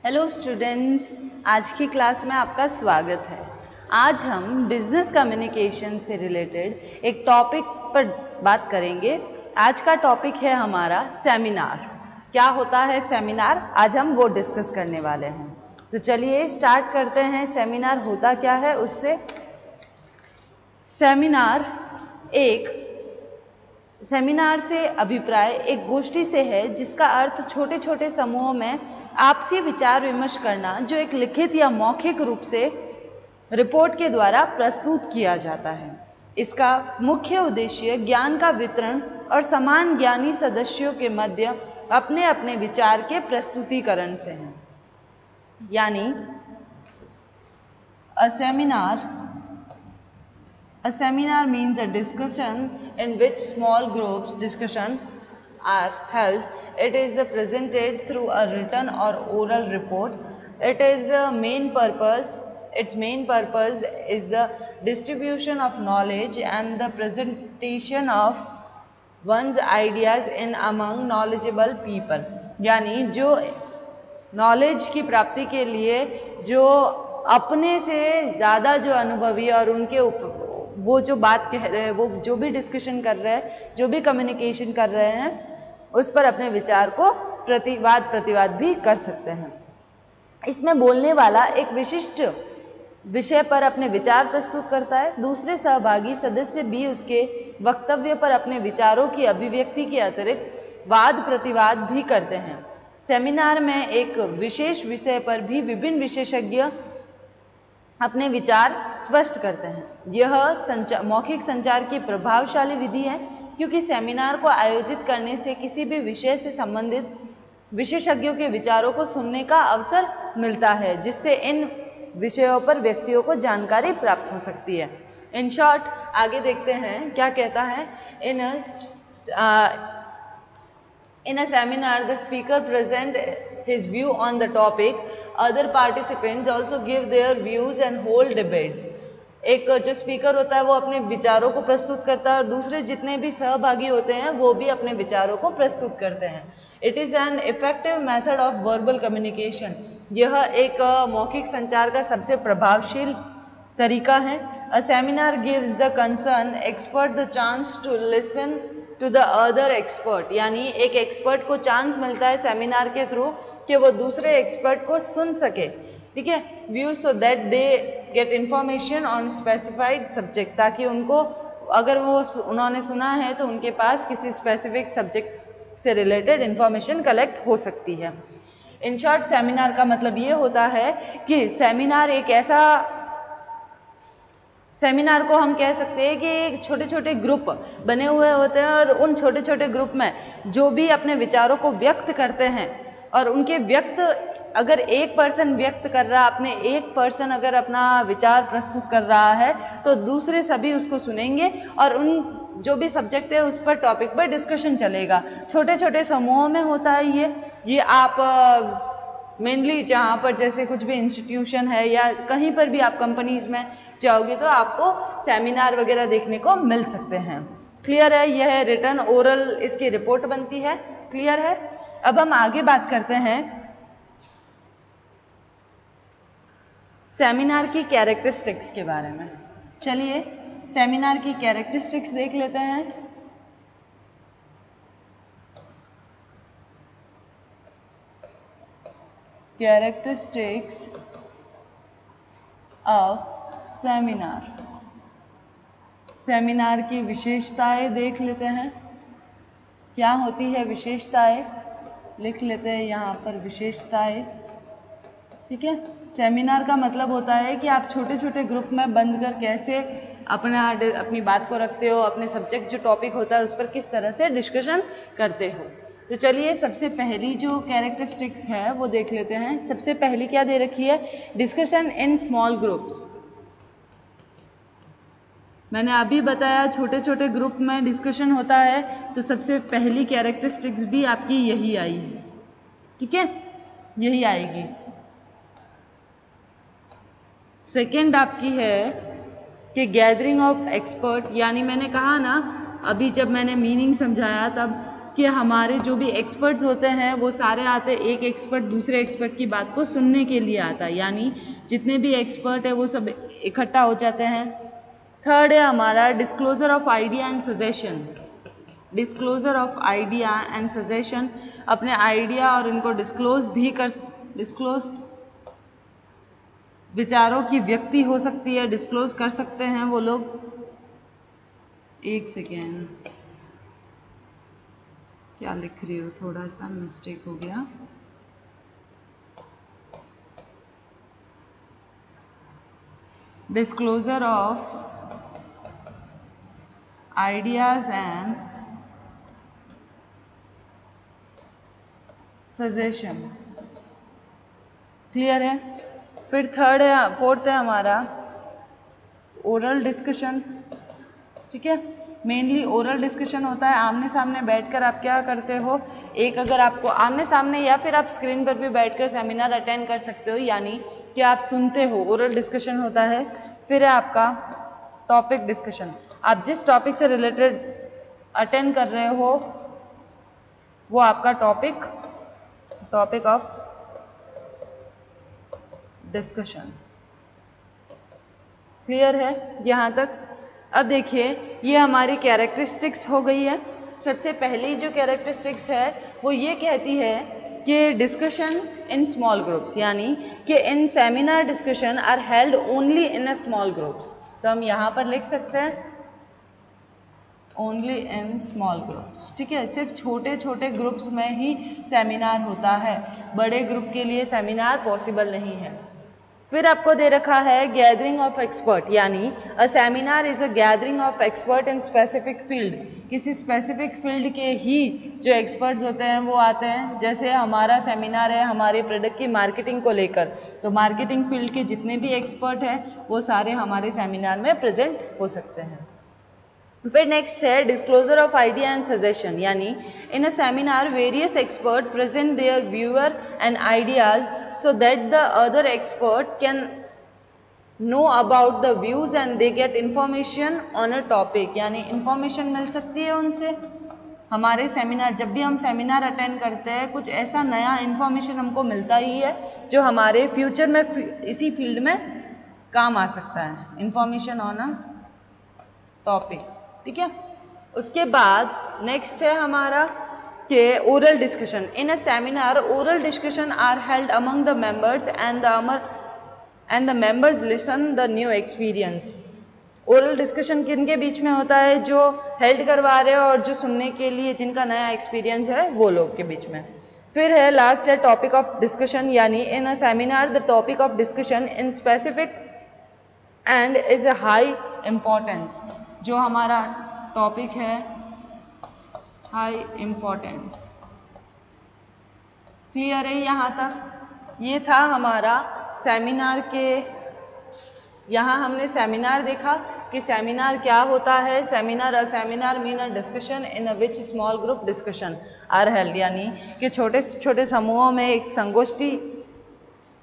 Hello students, आज की class में आपका स्वागत है। आज हम बिजनेस कम्युनिकेशन से रिलेटेड एक टॉपिक पर बात करेंगे। आज का टॉपिक है हमारा सेमिनार। क्या होता है सेमिनार, आज हम वो डिस्कस करने वाले हैं। तो चलिए स्टार्ट करते हैं। सेमिनार होता क्या है उससे। सेमिनार से अभिप्राय एक गोष्ठी से है जिसका अर्थ छोटे छोटे समूहों में आपसी विचार विमर्श करना, जो एक लिखित या मौखिक रूप से रिपोर्ट के द्वारा प्रस्तुत किया जाता है। इसका मुख्य उद्देश्य ज्ञान का वितरण और समान ज्ञानी सदस्यों के मध्य अपने अपने विचार के प्रस्तुतिकरण से है। यानी A seminar means a discussion in which small groups discussion are held. It is presented through a written or oral report. Its main purpose is the distribution of knowledge and the presentation of one's ideas in among knowledgeable people. यानी जो knowledge की प्राप्ति के लिए जो अपने से ज़्यादा जो अनुभवी और उनके वो जो बात कह रहे हैं, वो जो भी डिस्कशन कर रहे हैं, जो भी कम्युनिकेशन कर रहे हैं, उस पर अपने विचार को प्रतिवाद भी कर सकते हैं। इसमें बोलने वाला एक विशिष्ट विषय पर अपने विचार प्रस्तुत करता है। दूसरे सहभागी सदस्य भी उसके वक्तव्य पर अपने विचारों की अभिव्यक्ति के अतिरिक्त वाद प्रतिवाद भी करते हैं। सेमिनार में एक विशेष विषय पर भी विभिन्न विशेषज्ञ अपने विचार स्पष्ट करते हैं। यह मौखिक संचार की प्रभावशाली विधि है, क्योंकि सेमिनार को आयोजित करने से किसी भी विषय से संबंधित विशेषज्ञों के विचारों को सुनने का अवसर मिलता है, जिससे इन विषयों पर व्यक्तियों को जानकारी प्राप्त हो सकती है। इन शॉर्ट आगे देखते हैं क्या कहता है। In a seminar, the speaker presents his view on the topic. Other participants also give their views and hold debates. एक जो स्पीकर होता है वो अपने विचारों को प्रस्तुत करता है और दूसरे जितने भी सहभागी होते हैं वो भी अपने विचारों को प्रस्तुत करते हैं। It is an effective method of verbal communication. यह एक मौखिक संचार का सबसे प्रभावशील तरीका है। A seminar gives the concerned expert the chance to listen to the other expert. यानी एक एक्सपर्ट को चांस मिलता है सेमिनार के थ्रू कि वो दूसरे एक्सपर्ट को सुन सके, ठीक है। View so that they get information on specified subject, ताकि उनको अगर वो उन्होंने सुना है तो उनके पास किसी स्पेसिफिक सब्जेक्ट से रिलेटेड इंफॉर्मेशन कलेक्ट हो सकती है। इन शॉर्ट सेमिनार का मतलब ये होता है कि सेमिनार को हम कह सकते हैं कि छोटे छोटे ग्रुप बने हुए होते हैं और उन छोटे छोटे ग्रुप में जो भी अपने विचारों को व्यक्त करते हैं और उनके अगर एक पर्सन व्यक्त कर रहा है, एक पर्सन अगर अपना विचार प्रस्तुत कर रहा है तो दूसरे सभी उसको सुनेंगे और उन जो भी सब्जेक्ट है उस पर टॉपिक पर डिस्कशन चलेगा। छोटे छोटे समूहों में होता है ये आप मेनली जहाँ पर जैसे कुछ भी इंस्टीट्यूशन है या कहीं पर भी आप कंपनीज में जाओगे तो आपको सेमिनार वगैरह देखने को मिल सकते हैं। क्लियर है? यह है रिटर्न ओरल इसकी रिपोर्ट बनती है। क्लियर है? अब हम आगे बात करते हैं सेमिनार की कैरेक्टरिस्टिक्स के बारे में। चलिए सेमिनार की कैरेक्टरिस्टिक्स देख लेते हैं। कैरेक्टरिस्टिक्स ऑफ सेमिनार की विशेषताएं देख लेते हैं। क्या होती है विशेषताएं, लिख लेते हैं यहाँ पर विशेषताएं, ठीक है। सेमिनार का मतलब होता है कि आप छोटे छोटे ग्रुप में बंद कर कैसे अपनी बात को रखते हो, अपने सब्जेक्ट जो टॉपिक होता है उस पर किस तरह से डिस्कशन करते हो। तो चलिए सबसे पहली जो कैरेक्टरिस्टिक्स है वो देख लेते हैं। सबसे पहली क्या दे रखी है, डिस्कशन इन स्मॉल ग्रुप्स। मैंने अभी बताया छोटे छोटे ग्रुप में डिस्कशन होता है, तो सबसे पहली कैरेक्टरिस्टिक्स भी आपकी यही आई है, ठीक है, यही आएगी। सेकंड आपकी है कि गैदरिंग ऑफ एक्सपर्ट, यानी मैंने कहा ना अभी जब मैंने मीनिंग समझाया तब कि हमारे जो भी एक्सपर्ट्स होते हैं वो सारे आते हैं, एक एक्सपर्ट दूसरे एक्सपर्ट की बात को सुनने के लिए आता है, यानी जितने भी एक्सपर्ट है वो सब इकट्ठा हो जाते हैं। थर्ड है हमारा disclosure of idea and suggestion. Disclosure of idea and suggestion, अपने आइडिया और इनको डिस्क्लोज विचारों की व्यक्ति हो सकती है, डिस्क्लोज कर सकते हैं वो लोग। एक सेकेंड, क्या लिख रही हो, थोड़ा सा मिस्टेक हो गया। Disclosure of ideas and suggestion, clear है। फिर फोर्थ है हमारा ओरल डिस्कशन, ठीक है। मेनली ओरल डिस्कशन होता है आमने सामने बैठकर आप क्या करते हो, एक अगर आपको आमने सामने या फिर आप स्क्रीन पर भी बैठकर सेमिनार अटेंड कर सकते हो, यानी कि आप सुनते हो, ओरल डिस्कशन होता है। फिर है आपका टॉपिक डिस्कशन, आप जिस टॉपिक से रिलेटेड अटेंड कर रहे हो वो आपका टॉपिक ऑफ डिस्कशन, क्लियर है यहाँ तक। अब देखिए ये हमारी कैरेक्टरिस्टिक्स हो गई है। सबसे पहली जो कैरेक्टरिस्टिक्स है वो ये कहती है कि डिस्कशन इन स्मॉल ग्रुप्स, यानी कि in seminar discussion are held only in a small groups. तो हम यहाँ पर लिख सकते हैं ओनली इन स्मॉल ग्रुप्स, ठीक है। सिर्फ छोटे छोटे ग्रुप्स में ही सेमिनार होता है, बड़े ग्रुप के लिए सेमिनार पॉसिबल नहीं है। फिर आपको दे रखा है गैदरिंग ऑफ एक्सपर्ट, यानी a seminar is a gathering of expert in specific field. किसी स्पेसिफिक फील्ड के ही जो एक्सपर्ट्स होते हैं वो आते हैं। जैसे हमारा सेमिनार है हमारे प्रोडक्ट की मार्केटिंग को लेकर, तो मार्केटिंग फील्ड के जितने भी एक्सपर्ट हैं वो सारे हमारे सेमिनार में प्रेजेंट हो सकते हैं। फिर नेक्स्ट है disclosure of idea and suggestion, यानी in a seminar various expert present their viewer and ideas so that the other expert can know about the views and they get information on a topic, यानी information मिल सकती है उनसे। हमारे seminar, जब भी हम seminar attend करते हैं कुछ ऐसा नया इंफॉर्मेशन हमको मिलता ही है जो हमारे फ्यूचर में इसी फील्ड में काम आ सकता है, इंफॉर्मेशन ऑन अ टॉपिक, ठीक है। उसके बाद नेक्स्ट है हमारा के oral discussion. In a seminar, oral discussion are held among the members and the members listen the new experience. Oral discussion किनके बीच में होता है, जो हेल्ड करवा रहे हो और जो सुनने के लिए जिनका नया एक्सपीरियंस है वो लोग के बीच में। फिर है लास्ट है टॉपिक ऑफ डिस्कशन, यानी in a seminar the topic of discussion in specific and is a high importance. जो हमारा टॉपिक है हाई इम्पोर्टेंस, क्लियर है यहाँ तक। ये था हमारा सेमिनार के, यहाँ हमने सेमिनार देखा कि सेमिनार क्या होता है। Seminar mean a discussion in a which small group discussion are held, यानी कि छोटे छोटे समूहों में एक संगोष्ठी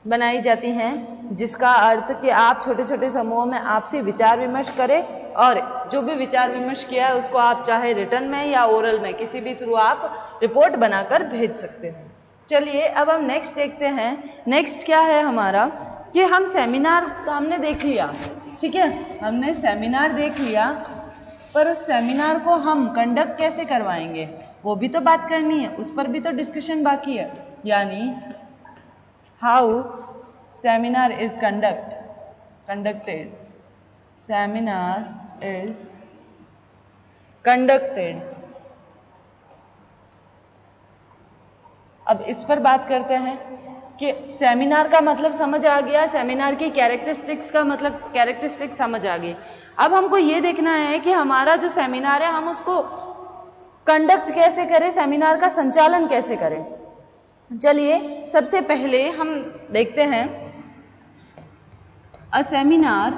बनाई जाती हैं, जिसका अर्थ कि आप छोटे छोटे समूहों में आपसी विचार विमर्श करें और जो भी विचार विमर्श किया है उसको आप चाहे रिटर्न में या ओरल में किसी भी थ्रू आप रिपोर्ट बनाकर भेज सकते हैं। चलिए अब हम नेक्स्ट देखते हैं। नेक्स्ट क्या है हमारा कि हम सेमिनार तो हमने देख लिया, ठीक है, हमने सेमिनार देख लिया, पर उस सेमिनार को हम कंडक्ट कैसे करवाएंगे वो भी तो बात करनी है, उस पर भी तो डिस्कशन बाकी है। यानी how seminar is conducted, seminar is conducted। अब इस पर बात करते हैं कि सेमिनार का मतलब समझ आ गया, सेमिनार की कैरेक्टरिस्टिक्स का मतलब कैरेक्टरिस्टिक्स समझ आ गई। अब हमको ये देखना है कि हमारा जो सेमिनार है हम उसको कंडक्ट कैसे करें, सेमिनार का संचालन कैसे करें। चलिए सबसे पहले हम देखते हैं a seminar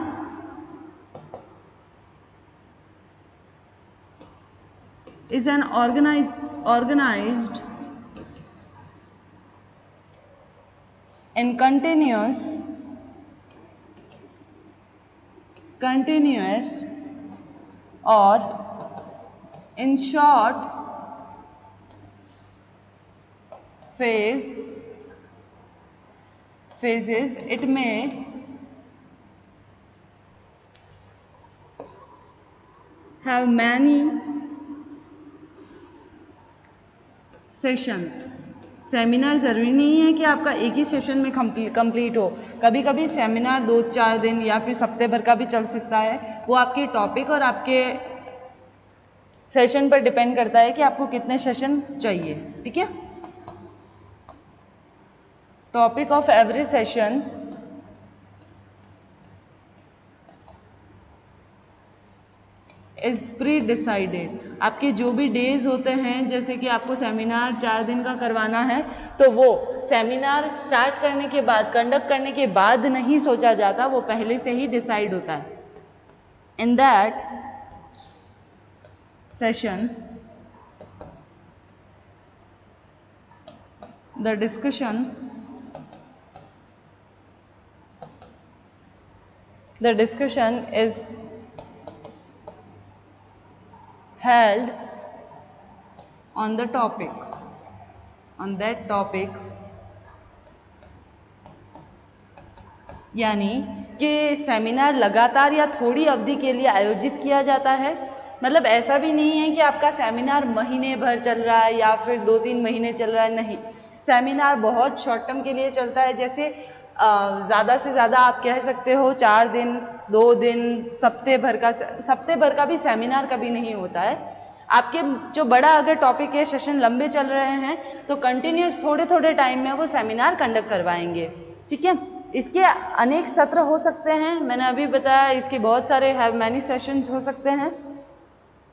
is an organized in continuous or in short phases, it may have many session. Seminar ज़रूरी नहीं है कि आपका एक ही सेशन में कंप्लीट हो, कभी कभी सेमिनार 2-4 दिन या फिर हफ्ते भर का भी चल सकता है। वो आपके टॉपिक और आपके सेशन पर डिपेंड करता है कि आपको कितने सेशन चाहिए। ठीक है, topic of every session is pre decided. आपके जो भी डेज होते हैं, जैसे कि आपको सेमिनार 4 दिन का करवाना है, तो वो सेमिनार स्टार्ट करने के बाद, कंडक्ट करने के बाद नहीं सोचा जाता, वो पहले से ही डिसाइड होता है। In that session the discussion is held on that topic, यानी कि सेमिनार लगातार या थोड़ी अवधि के लिए आयोजित किया जाता है। मतलब ऐसा भी नहीं है कि आपका सेमिनार महीने भर चल रहा है या फिर 2-3 महीने चल रहा है, नहीं। सेमिनार बहुत शॉर्ट टर्म के लिए चलता है, जैसे ज़्यादा से ज़्यादा आप कह सकते हो 4 दिन, 2 दिन, हफ्ते भर का भी सेमिनार कभी नहीं होता है। आपके जो बड़ा अगर टॉपिक है, सेशन लंबे चल रहे हैं, तो कंटिन्यूस थोड़े टाइम में वो सेमिनार कंडक्ट करवाएंगे। ठीक है, इसके अनेक सत्र हो सकते हैं, मैंने अभी बताया, इसके बहुत सारे हैव मैनी सेशंस हो सकते हैं।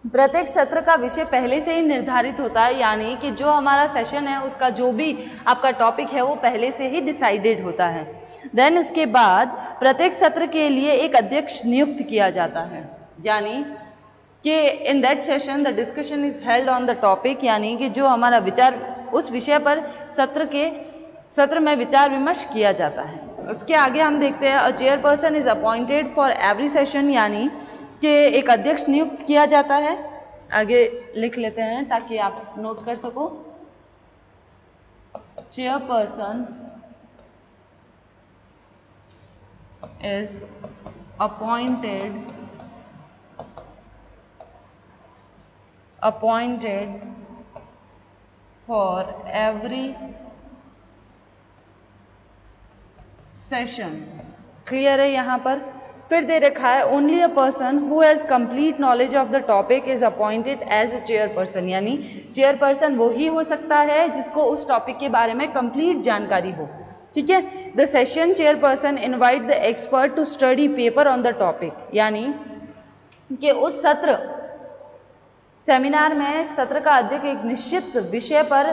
प्रत्येक सत्र का विषय पहले से ही निर्धारित होता है, यानी कि जो हमारा सेशन है उसका जो भी आपका टॉपिक है वो पहले से ही डिसाइडेड होता है। देन उसके बाद प्रत्येक सत्र के लिए एक अध्यक्ष नियुक्त किया जाता है, यानी कि in that session the discussion is held on the topic, यानी कि जो हमारा विचार उस विषय पर सत्र में विचार विमर्श किया जाता है। उसके आगे हम देखते हैं अ chairperson is appointed for every session, यानी कि एक अध्यक्ष नियुक्त किया जाता है। आगे लिख लेते हैं ताकि आप नोट कर सको। Chairperson is appointed for every session. Clear है यहाँ पर? फिर दे रखा है only a person who has complete knowledge of the topic is appointed as a chairperson, यानी चेयरपर्सन वो ही हो सकता है जिसको उस टॉपिक के बारे में कंप्लीट जानकारी हो। ठीक है, the session chairperson invite the expert to study paper on the topic, यानी कि उस सेमिनार में सत्र का अध्यक्ष एक निश्चित विषय पर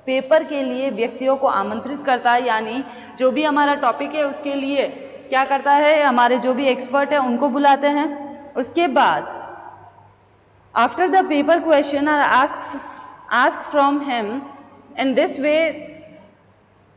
पेपर के लिए व्यक्तियों को आमंत्रित करता है, यानी जो भी हमारा टॉपिक है उसके लिए क्या करता है, हमारे जो भी एक्सपर्ट है उनको बुलाते हैं। उसके बाद after the paper question are asked from him, in this way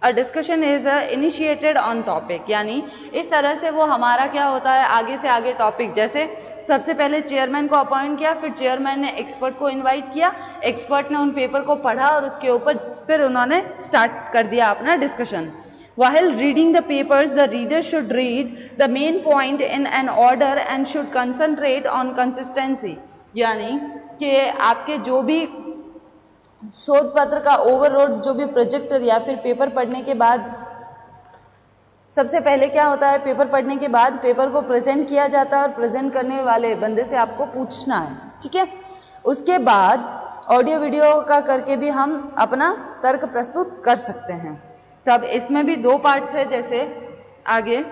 a discussion is initiated on topic, यानी इस तरह से वो हमारा क्या होता है, आगे से आगे टॉपिक, जैसे सबसे पहले चेयरमैन को अपॉइंट किया, फिर चेयरमैन ने एक्सपर्ट को इनवाइट किया, एक्सपर्ट ने उन पेपर को पढ़ा और उसके ऊपर फिर उन्होंने स्टार्ट कर दिया अपना discussion. While reading the papers, the reader should read the main point in an order and should concentrate on consistency, यानी कि आपके जो भी शोध पत्र का ओवरऑल जो भी प्रोजेक्ट या फिर पेपर पढ़ने के बाद, सबसे पहले क्या होता है, पेपर पढ़ने के बाद पेपर को प्रेजेंट किया जाता है और प्रेजेंट करने वाले बंदे से आपको पूछना है। ठीक है, उसके बाद ऑडियो वीडियो का करके भी हम अपना तर्क प्रस्तुत कर सकते हैं। तब इसमें भी 2 पार्ट्स है, जैसे आगे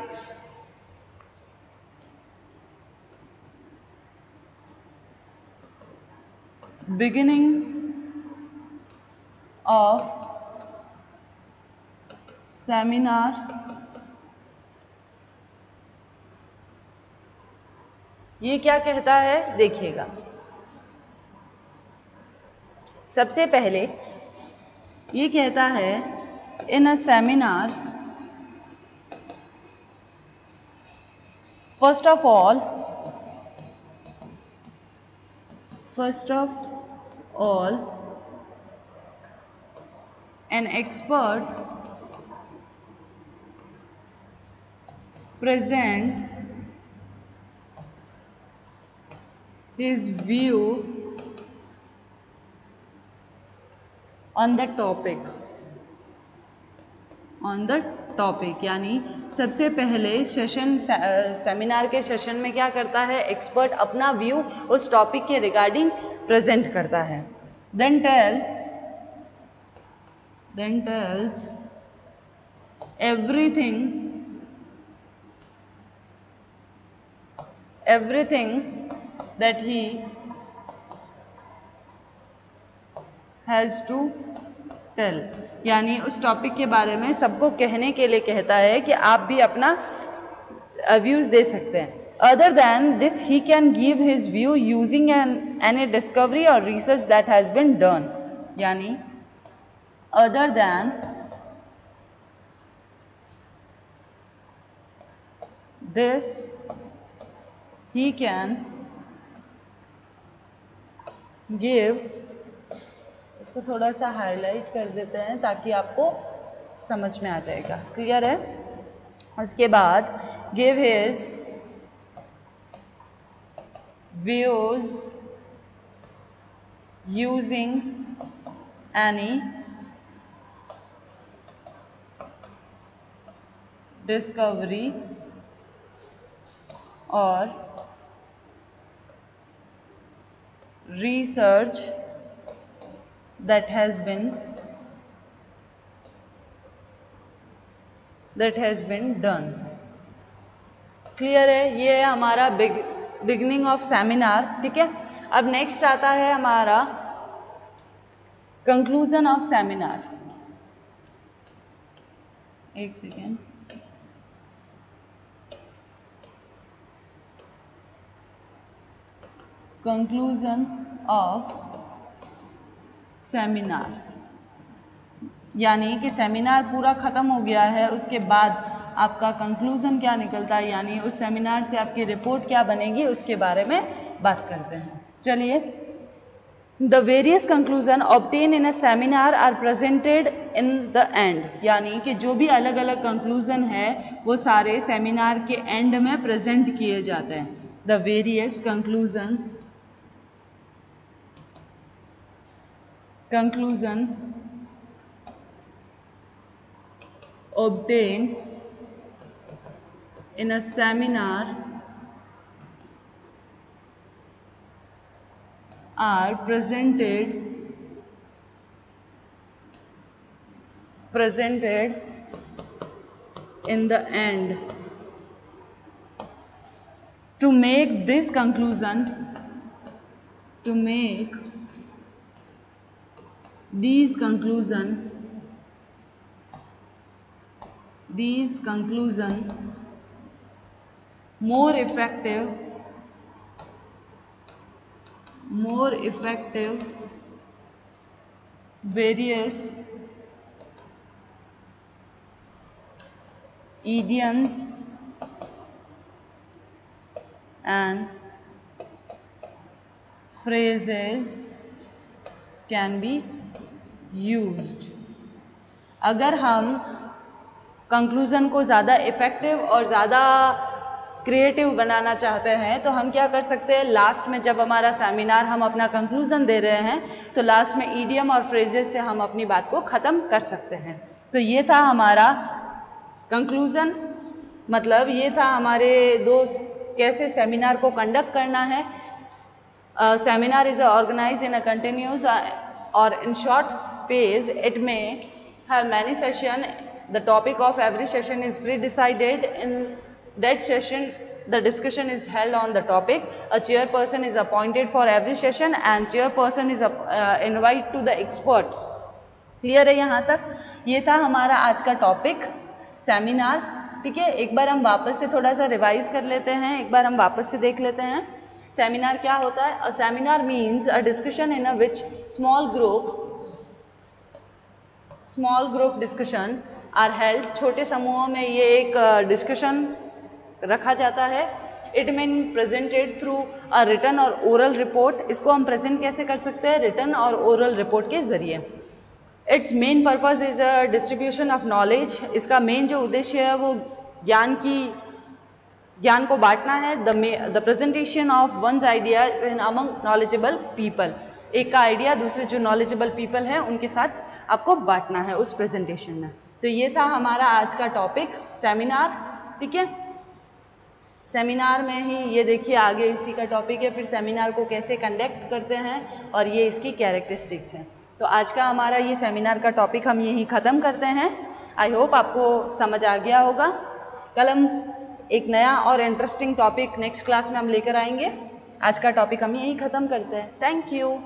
बिगिनिंग ऑफ सेमिनार, ये क्या कहता है देखिएगा। सबसे पहले ये कहता है in a seminar, first of all an expert present his view on the topic. यानी सबसे पहले सेमिनार के सेशन में क्या करता है, एक्सपर्ट अपना व्यू उस टॉपिक के रिगार्डिंग प्रेजेंट करता है. then tells everything that he has to tell. यानी उस टॉपिक के बारे में सबको कहने के लिए कहता है कि आप भी अपना व्यूज दे सकते हैं. Other than this, he can give his view using any discovery or research that has been done. यानी other than this, he can give, इसको थोड़ा सा हाईलाइट कर देते हैं ताकि आपको समझ में आ जाएगा. क्लियर है? उसके बाद give his views using any discovery or research that has been done. Clear है? ये है हमारा बिगनिंग ऑफ सेमिनार. ठीक है, अब नेक्स्ट आता है हमारा कंक्लूजन ऑफ सेमिनार. एक सेकेंड. कंक्लूजन ऑफ सेमिनार यानी कि सेमिनार पूरा ख़त्म हो गया है, उसके बाद आपका कंक्लूजन क्या निकलता है, यानी उस सेमिनार से आपकी रिपोर्ट क्या बनेगी, उसके बारे में बात करते हैं. चलिए, the various conclusion obtain in a seminar are presented in the end. यानी कि जो भी अलग अलग कंक्लूजन है वो सारे सेमिनार के एंड में प्रेजेंट किए जाते हैं. The various conclusion obtained in a seminar are presented in the end. To make this conclusion, these conclusion more effective various idioms and phrases can be used. अगर हम कंक्लूजन को ज़्यादा effective और ज़्यादा क्रिएटिव बनाना चाहते हैं तो हम क्या कर सकते हैं, लास्ट में जब हमारा सेमिनार हम अपना कंक्लूजन दे रहे हैं तो लास्ट में ईडियम और फ्रेजेस से हम अपनी बात को ख़त्म कर सकते हैं. तो ये था हमारा कंक्लूजन, मतलब ये था हमारे दोस्त कैसे सेमिनार को कंडक्ट करना है. Seminar is organised in a continuous और in short phase. It may have many sessions. The topic of every session is pre-decided. In that session, the discussion is held on the topic. A chairperson is appointed for every session and chairperson is invited to the expert. Clear है यहाँ तक? ये था हमारा आज का topic seminar. ठीक है, एक बार हम वापस से थोड़ा सा रिवाइज कर लेते हैं, एक बार हम वापस से देख लेते हैं. सेमिनार क्या होता है? A seminar means a discussion in a which small group discussion are held. छोटे समूहों में ये एक डिस्कशन रखा जाता है. It mean presented through a written or oral report. इसको हम प्रेजेंट कैसे कर सकते हैं? रिटन और ओरल रिपोर्ट के जरिए. Its main purpose is a distribution of knowledge. इसका मेन जो उद्देश्य है वो ज्ञान को बांटना है। The presentation of one's idea in among knowledgeable people. एक का आइडिया दूसरे जो नॉलेजेबल पीपल हैं उनके साथ आपको बांटना है उस प्रेजेंटेशन में। तो ये था हमारा आज का टॉपिक सेमिनार। ठीक है, सेमिनार में ही ये देखिए आगे इसी का टॉपिक है, फिर सेमिनार को कैसे कंडक्ट करते हैं और ये इसकी कैरेक्टरिस्टिक्स हैं। तो आज का हमारा ये सेमिनार का टॉपिक हम यहीं ख़त्म करते हैं। आई होप आपको समझ आ गया होगा। कल हम एक नया और इंटरेस्टिंग टॉपिक नेक्स्ट क्लास में हम लेकर आएंगे। आज का टॉपिक हम यहीं ख़त्म करते हैं। Thank you.